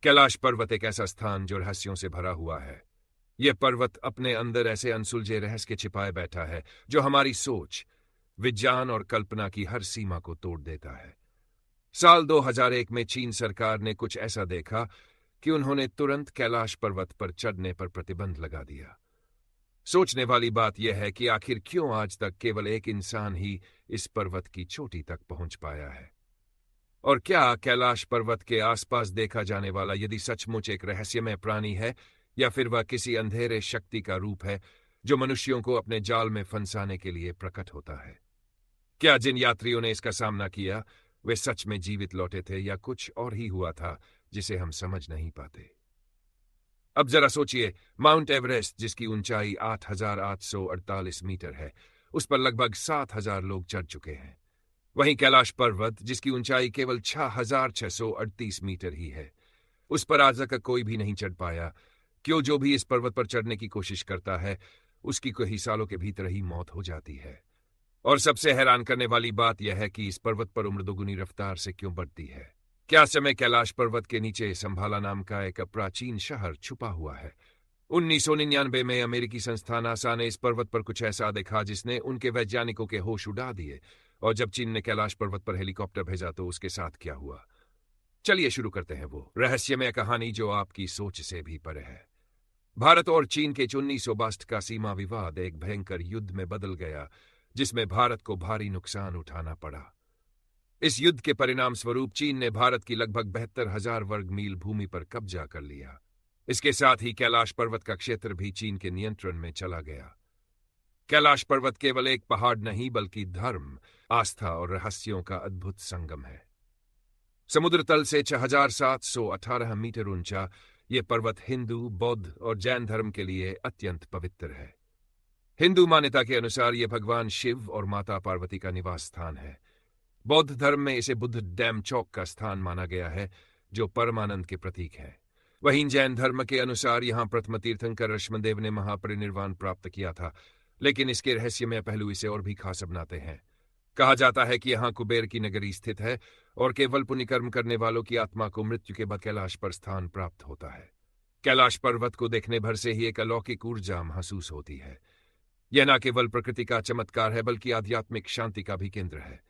कैलाश पर्वत एक ऐसा स्थान जो रहस्यों से भरा हुआ है। यह पर्वत अपने अंदर ऐसे अनसुलझे रहस्य के छिपाए बैठा है जो हमारी सोच, विज्ञान और कल्पना की हर सीमा को तोड़ देता है। साल 2001 में चीन सरकार ने कुछ ऐसा देखा कि उन्होंने तुरंत कैलाश पर्वत पर चढ़ने पर प्रतिबंध लगा दिया। सोचने वाली बात यह है कि आखिर क्यों आज तक केवल एक इंसान ही इस पर्वत की चोटी तक पहुंच पाया है। और क्या कैलाश पर्वत के आसपास देखा जाने वाला यदि सचमुच एक रहस्यमय प्राणी है, या फिर वह किसी अंधेरे शक्ति का रूप है जो मनुष्यों को अपने जाल में फंसाने के लिए प्रकट होता है। क्या जिन यात्रियों ने इसका सामना किया वे सच में जीवित लौटे थे, या कुछ और ही हुआ था जिसे हम समझ नहीं पाते। अब जरा सोचिए, माउंट एवरेस्ट जिसकी ऊंचाई 8,848 मीटर है, उस पर लगभग 7,000 लोग चढ़ चुके हैं। वहीं कैलाश पर्वत जिसकी ऊंचाई केवल 6,638 मीटर ही है, उस पर आज तक कोई भी नहीं चढ़ पाया। क्यों? जो भी इस पर्वत पर चढ़ने की कोशिश करता है उसकी कई सालों के भीतर ही मौत हो जाती है। और सबसे हैरान करने वाली बात यह है कि इस पर्वत पर उम्र दोगुनी रफ्तार से क्यों बढ़ती है। क्या समय कैलाश पर्वत के नीचे संभाला नाम का एक प्राचीन शहर छुपा हुआ है। 1999 में अमेरिकी संस्थान नासा ने इस पर्वत पर कुछ ऐसा देखा जिसने उनके वैज्ञानिकों के होश उड़ा दिए। और जब चीन ने कैलाश पर्वत पर हेलीकॉप्टर भेजा तो उसके साथ क्या हुआ। चलिए शुरू करते हैं वो रहस्यमय कहानी जो आपकी सोच से भी परे है। भारत और चीन के 1962 का सीमा विवाद एक भयंकर युद्ध में बदल गया जिसमें भारत को भारी नुकसान उठाना पड़ा। इस युद्ध के परिणाम स्वरूप चीन ने भारत की लगभग 72,000 वर्ग मील भूमि पर कब्जा कर लिया। इसके साथ ही कैलाश पर्वत का क्षेत्र भी चीन के नियंत्रण में चला गया। कैलाश पर्वत केवल एक पहाड़ नहीं बल्कि धर्म, आस्था और रहस्यों का अद्भुत संगम है। समुद्र तल से 6,718 मीटर ऊंचा यह पर्वत हिंदू, बौद्ध और जैन धर्म के लिए अत्यंत पवित्र है। हिंदू मान्यता के अनुसार यह भगवान शिव और माता पार्वती का निवास स्थान है। बौद्ध धर्म में इसे बुद्ध डैम चौक का स्थान माना गया है जो परमानंद के प्रतीक है। वहीं जैन धर्म के अनुसार यहां प्रथम तीर्थंकर ऋषभदेव ने महापरिनिर्वाण प्राप्त किया था। लेकिन इसके रहस्यमय पहलू इसे और भी खास बनाते हैं। कहा जाता है कि यहां कुबेर की नगरी स्थित है और केवल पुण्यकर्म करने वालों की आत्मा को मृत्यु के बाद कैलाश पर स्थान प्राप्त होता है। कैलाश पर्वत को देखने भर से ही एक अलौकिक ऊर्जा महसूस होती है। यह न केवल प्रकृति का चमत्कार है बल्कि आध्यात्मिक शांति का भी केंद्र है।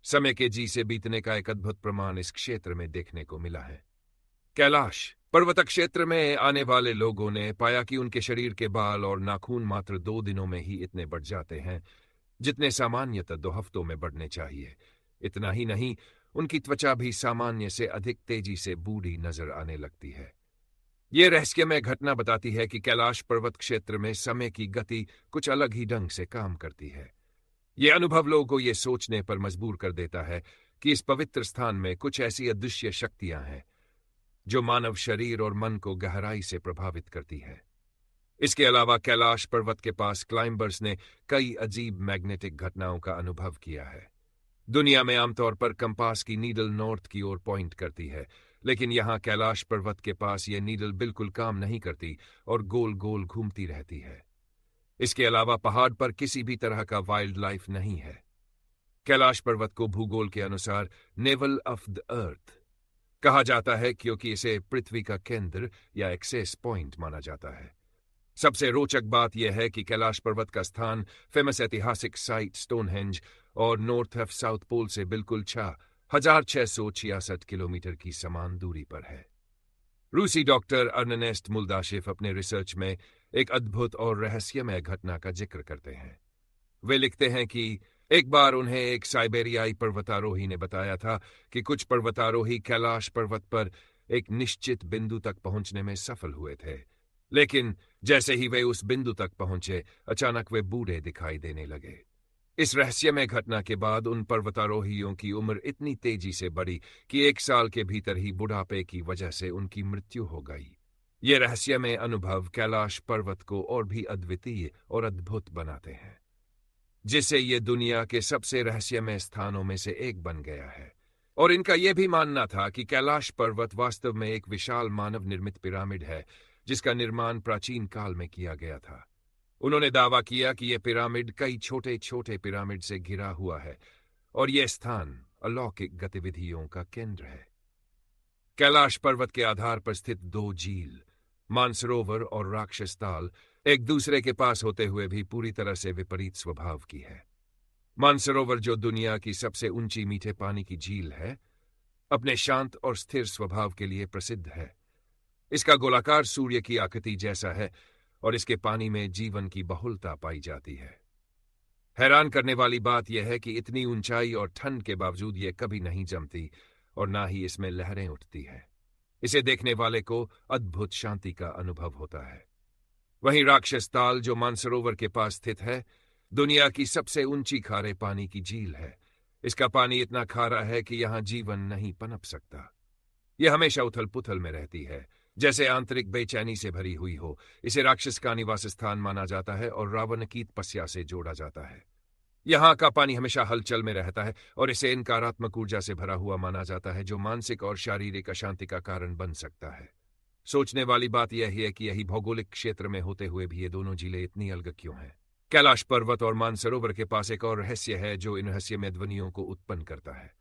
समय के जी से बीतने का एक अद्भुत प्रमाण इस क्षेत्र में देखने को मिला है। कैलाश पर्वत क्षेत्र में आने वाले लोगों ने पाया कि उनके शरीर के बाल और नाखून मात्र 2 दिनों में ही इतने बढ़ जाते हैं जितने सामान्यतः 2 हफ्तों में बढ़ने चाहिए। इतना ही नहीं, उनकी त्वचा भी सामान्य से अधिक तेजी से बूढ़ी नजर आने लगती है। यह रहस्यमय घटना बताती है कि कैलाश पर्वत क्षेत्र में समय की गति कुछ अलग ही ढंग से काम करती है। यह अनुभव लोगों को यह सोचने पर मजबूर कर देता है कि इस पवित्र स्थान में कुछ ऐसी अदृश्य शक्तियां हैं जो मानव शरीर और मन को गहराई से प्रभावित करती है। इसके अलावा कैलाश पर्वत के पास क्लाइंबर्स ने कई अजीब मैग्नेटिक घटनाओं का अनुभव किया है। दुनिया में आमतौर पर कंपास की नीडल नॉर्थ की ओर पॉइंट करती है, लेकिन यहां कैलाश पर्वत के पास यह नीडल बिल्कुल काम नहीं करती और गोल गोल घूमती रहती है। इसके अलावा पहाड़ पर किसी भी तरह का वाइल्ड लाइफ नहीं है। कैलाश पर्वत को भूगोल के अनुसार नेवल ऑफ द अर्थ कहा जाता है क्योंकि इसे पृथ्वी का केंद्र या एक्सेस पॉइंट माना जाता है। सबसे रोचक बात यह है कि कैलाश पर्वत का स्थान फेमस ऐतिहासिक साइट स्टोनहेंज और नॉर्थ ऑफ साउथ पोल से बिल्कुल 6,666 किलोमीटर की समान दूरी पर है। रूसी डॉक्टर अर्नेस्ट मुल्दाशेफ अपने रिसर्च में एक अद्भुत और रहस्यमय घटना का जिक्र करते हैं। वे लिखते हैं कि एक बार उन्हें एक साइबेरियाई पर्वतारोही ने बताया था कि कुछ पर्वतारोही कैलाश पर्वत पर एक निश्चित बिंदु तक पहुंचने में सफल हुए थे, लेकिन जैसे ही वे उस बिंदु तक पहुंचे अचानक वे बूढ़े दिखाई देने लगे। इस रहस्यमय घटना के बाद उन पर्वतारोहियों की उम्र इतनी तेजी से बढ़ी कि 1 साल के भीतर ही बुढ़ापे की वजह से उनकी मृत्यु हो गई। ये रहस्यमय अनुभव कैलाश पर्वत को और भी अद्वितीय और अद्भुत बनाते हैं, जिससे ये दुनिया के सबसे रहस्यमय स्थानों में से एक बन गया है। और इनका यह भी मानना था कि कैलाश पर्वत वास्तव में एक विशाल मानव निर्मित पिरामिड है जिसका निर्माण प्राचीन काल में किया गया था। उन्होंने दावा किया कि यह पिरामिड कई छोटे छोटे पिरामिड से घिरा हुआ है और यह स्थान अलौकिक गतिविधियों का केंद्र है। कैलाश पर्वत के आधार पर स्थित दो झील, मानसरोवर और राक्षस ताल, एक दूसरे के पास होते हुए भी पूरी तरह से विपरीत स्वभाव की है। मानसरोवर, जो दुनिया की सबसे ऊंची मीठे पानी की झील है, अपने शांत और स्थिर स्वभाव के लिए प्रसिद्ध है। इसका गोलाकार सूर्य की आकृति जैसा है और इसके पानी में जीवन की बहुलता पाई जाती है। हैरान करने वाली बात यह है कि इतनी ऊंचाई और ठंड के बावजूद यह कभी नहीं जमती और ना ही इसमें लहरें उठती हैं। इसे देखने वाले को अद्भुत शांति का अनुभव होता है। वहीं राक्षस ताल, जो मानसरोवर के पास स्थित है, दुनिया की सबसे ऊंची खारे पानी की झील है। इसका पानी इतना खारा है कि यहां जीवन नहीं पनप सकता। यह हमेशा उथल पुथल में रहती है, जैसे आंतरिक बेचैनी से भरी हुई हो। इसे राक्षस का निवास स्थान माना जाता है और रावण की तपस्या से जोड़ा जाता है। यहां का पानी हमेशा हलचल में रहता है और इसे नकारात्मक ऊर्जा से भरा हुआ माना जाता है, जो मानसिक और शारीरिक अशांति का कारण बन सकता है। सोचने वाली बात यह है कि यही भौगोलिक क्षेत्र में होते हुए भी ये दोनों झीलें इतनी अलग क्यों हैं। कैलाश पर्वत और मानसरोवर के पास एक और रहस्य है जो इन रहस्यमय ध्वनियों को उत्पन्न करता है।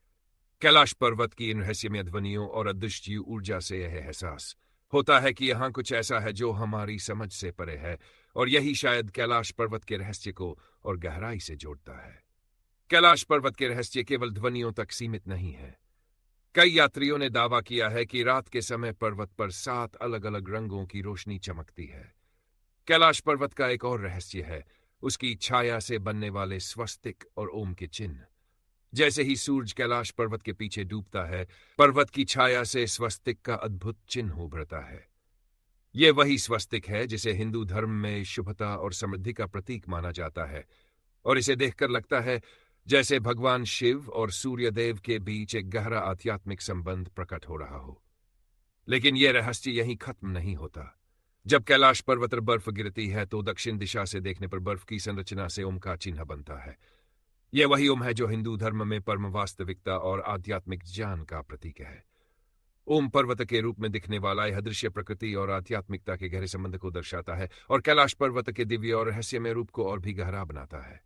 कैलाश पर्वत की इन रहस्यमय ध्वनियों और अदृश्य ऊर्जा से यह एहसास होता है कि यहां कुछ ऐसा है जो हमारी समझ से परे है, और यही शायद कैलाश पर्वत के रहस्य को और गहराई से जोड़ता है। कैलाश पर्वत के रहस्य केवल ध्वनियों तक सीमित नहीं है। कई यात्रियों ने दावा किया है कि रात के समय पर्वत पर 7 अलग अलग रंगों की रोशनी चमकती है। कैलाश पर्वत का एक और रहस्य है उसकी छाया से बनने वाले स्वस्तिक और ओम के चिन्ह। जैसे ही सूरज कैलाश पर्वत के पीछे डूबता है, पर्वत की छाया से स्वस्तिक का अद्भुत चिन्ह उभरता है। यह वही स्वस्तिक है जिसे हिंदू धर्म में शुभता और समृद्धि का प्रतीक माना जाता है, और इसे देखकर लगता है जैसे भगवान शिव और सूर्यदेव के बीच एक गहरा आध्यात्मिक संबंध प्रकट हो रहा हो। लेकिन यह रहस्य यहीं खत्म नहीं होता। जब कैलाश पर्वत पर बर्फ गिरती है तो दक्षिण दिशा से देखने पर बर्फ की संरचना से ओम का चिन्ह बनता है। यह वही ओम है जो हिंदू धर्म में परम वास्तविकता और आध्यात्मिक ज्ञान का प्रतीक है। ओम पर्वत के रूप में दिखने वाला यह दृश्य प्रकृति और आध्यात्मिकता के गहरे संबंध को दर्शाता है और कैलाश पर्वत के दिव्य और रहस्यमय रूप को और भी गहरा बनाता है।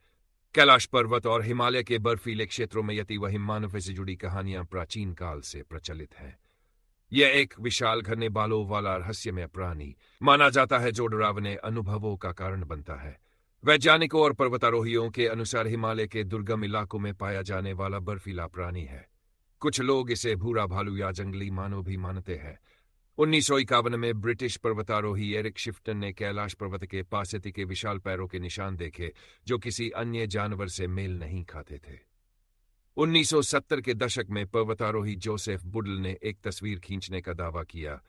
कैलाश पर्वत और हिमालय के बर्फीले क्षेत्रों में यति व हिममानव से जुड़ी कहानियां प्राचीन काल से प्रचलित हैं। यह एक विशाल घने बालों वाला रहस्यमय प्राणी माना जाता है जो डरावने अनुभवों का कारण बनता है। वैज्ञानिकों और पर्वतारोहियों के अनुसार हिमालय के दुर्गम इलाकों में पाया जाने वाला बर्फीला प्राणी है। कुछ लोग इसे भूरा भालू या जंगली मानव भी मानते हैं। 1951 में ब्रिटिश पर्वतारोही एरिक शिफ्टन ने कैलाश पर्वत के पास यति के विशाल पैरों के निशान देखे जो किसी अन्य जानवर से मेल नहीं खाते थे। 1970 के दशक में पर्वतारोही जोसेफ बुडल ने एक तस्वीर खींचने का दावा किया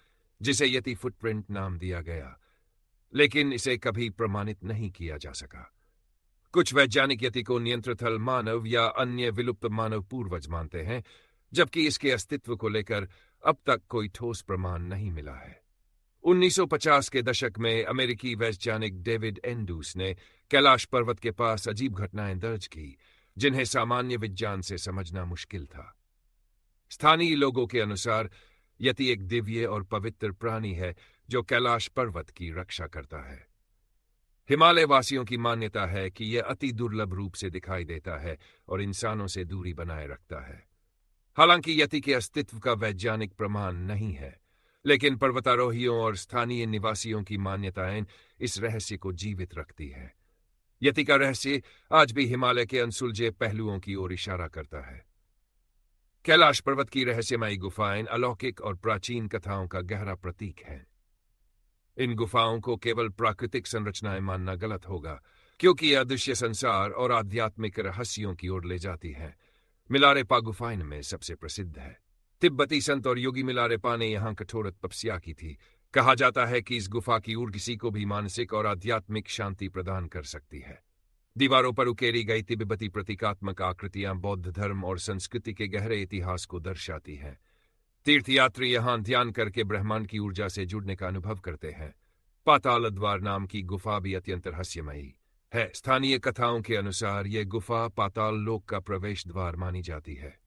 जिसे यति फुटप्रिंट नाम दिया गया, लेकिन इसे कभी प्रमाणित नहीं किया जा सका। कुछ वैज्ञानिक यति को नियंत्रथल मानव या अन्य विलुप्त मानव पूर्वज मानते हैं, जबकि इसके अस्तित्व को लेकर अब तक कोई ठोस प्रमाण नहीं मिला है। 1950 के दशक में अमेरिकी वैज्ञानिक डेविड एंडूस ने कैलाश पर्वत के पास अजीब घटनाएं दर्ज की जिन्हें सामान्य विज्ञान से समझना मुश्किल था। स्थानीय लोगों के अनुसार यति एक दिव्य और पवित्र प्राणी है जो कैलाश पर्वत की रक्षा करता है। हिमालय वासियों की मान्यता है कि यह अति दुर्लभ रूप से दिखाई देता है और इंसानों से दूरी बनाए रखता है। हालांकि यति के अस्तित्व का वैज्ञानिक प्रमाण नहीं है, लेकिन पर्वतारोहियों और स्थानीय निवासियों की मान्यताएं इस रहस्य को जीवित रखती है। यति का रहस्य आज भी हिमालय के अनसुलझे पहलुओं की ओर इशारा करता है। कैलाश पर्वत की रहस्यमयी गुफाएं अलौकिक और प्राचीन कथाओं का गहरा प्रतीक हैं। इन गुफाओं को केवल प्राकृतिक संरचनाएं मानना गलत होगा, क्योंकि यह अदृश्य संसार और आध्यात्मिक रहस्यों की ओर ले जाती है। मिलारेपा गुफा इनमें सबसे प्रसिद्ध है। तिब्बती संत और योगी मिलारेपा ने यहां कठोर तपस्या की थी। कहा जाता है कि इस गुफा की ऊर्जा किसी को भी मानसिक और आध्यात्मिक शांति प्रदान कर सकती है। दीवारों पर उकेरी गई तिब्बती प्रतीकात्मक आकृतियां बौद्ध धर्म और संस्कृति के गहरे इतिहास को दर्शाती हैं। तीर्थयात्री यहां ध्यान करके ब्रह्मांड की ऊर्जा से जुड़ने का अनुभव करते हैं। पाताल द्वार नाम की गुफा भी अत्यंत रहस्यमयी है। स्थानीय कथाओं के अनुसार यह गुफा पाताल लोक का प्रवेश द्वार मानी जाती है।